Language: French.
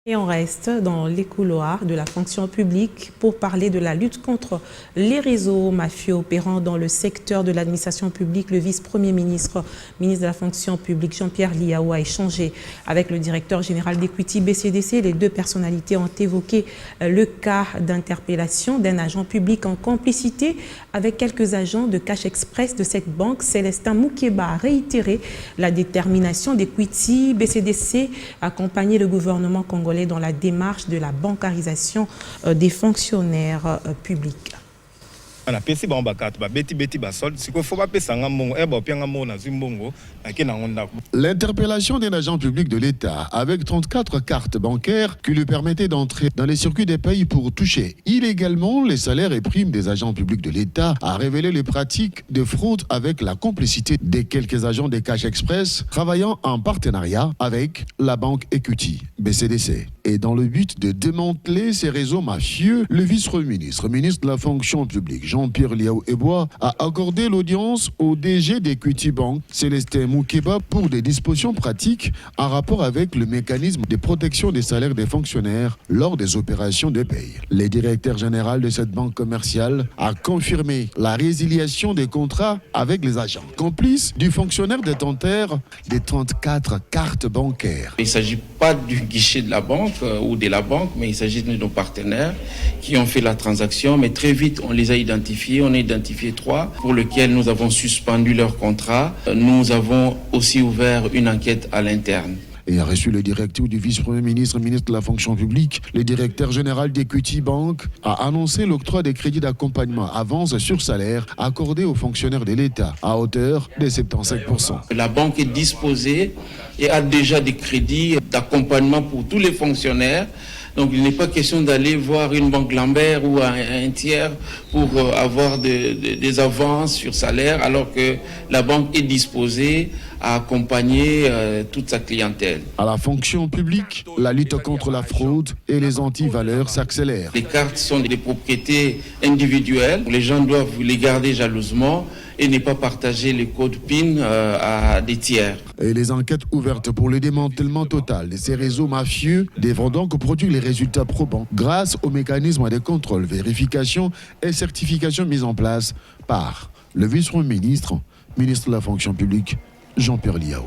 Et on reste dans les couloirs de la fonction publique pour parler de la lutte contre les réseaux mafieux opérant dans le secteur de l'administration publique. Le vice-premier ministre, ministre de la fonction publique, Jean-Pierre Liaou, a échangé avec le directeur général d'Equity BCDC. Les deux personnalités ont évoqué le cas d'interpellation d'un agent public en complicité avec quelques agents de Cash Express de cette banque. Célestin Moukeba a réitéré la détermination d'Equity BCDC à accompagner le gouvernement congolais dans la démarche de la bancarisation des fonctionnaires publics. L'interpellation d'un agent public de l'État avec 34 cartes bancaires qui lui permettaient d'entrer dans les circuits des pays pour toucher illégalement les salaires et primes des agents publics de l'État a révélé les pratiques de fraude avec la complicité des quelques agents des Cash Express travaillant en partenariat avec la banque Equity BCDC. Et dans le but de démanteler ces réseaux mafieux, le vice-premier ministre, ministre de la fonction publique, Jean-Pierre Liaou Eboa, a accordé l'audience au DG d'Equity Bank, Célestin Moukeba, pour des dispositions pratiques en rapport avec le mécanisme de protection des salaires des fonctionnaires lors des opérations de paye. Le directeur général de cette banque commerciale a confirmé la résiliation des contrats avec les agents, complices du fonctionnaire détenteur des 34 cartes bancaires. Il ne s'agit pas du guichet de la banque ou de la banque, mais il s'agit de nos partenaires qui ont fait la transaction, mais très vite on les a identifiés, on a identifié 3 pour lesquels nous avons suspendu leur contrat. Nous avons aussi ouvert une enquête à l'interne. Et a reçu le directeur du vice-premier ministre, ministre de la fonction publique, le directeur général d'Equity Bank a annoncé l'octroi des crédits d'accompagnement avance sur salaire accordés aux fonctionnaires de l'État à hauteur de 75%. La banque est disposée et a déjà des crédits d'accompagnement pour tous les fonctionnaires. Donc il n'est pas question d'aller voir une banque Lambert ou un tiers pour avoir des avances sur salaire, alors que la banque est disposée à accompagner toute sa clientèle. À la fonction publique, la lutte contre la fraude et les antivaleurs s'accélèrent. Les cartes sont des propriétés individuelles. Les gens doivent les garder jalousement et ne pas partager les codes PIN à des tiers. Et les enquêtes ouvertes pour le démantèlement total de ces réseaux mafieux devront donc produire les résultats probants grâce aux mécanismes de contrôle, vérification et certification mis en place par le vice-premier ministre, ministre de la fonction publique, Jean-Pierre Liaou.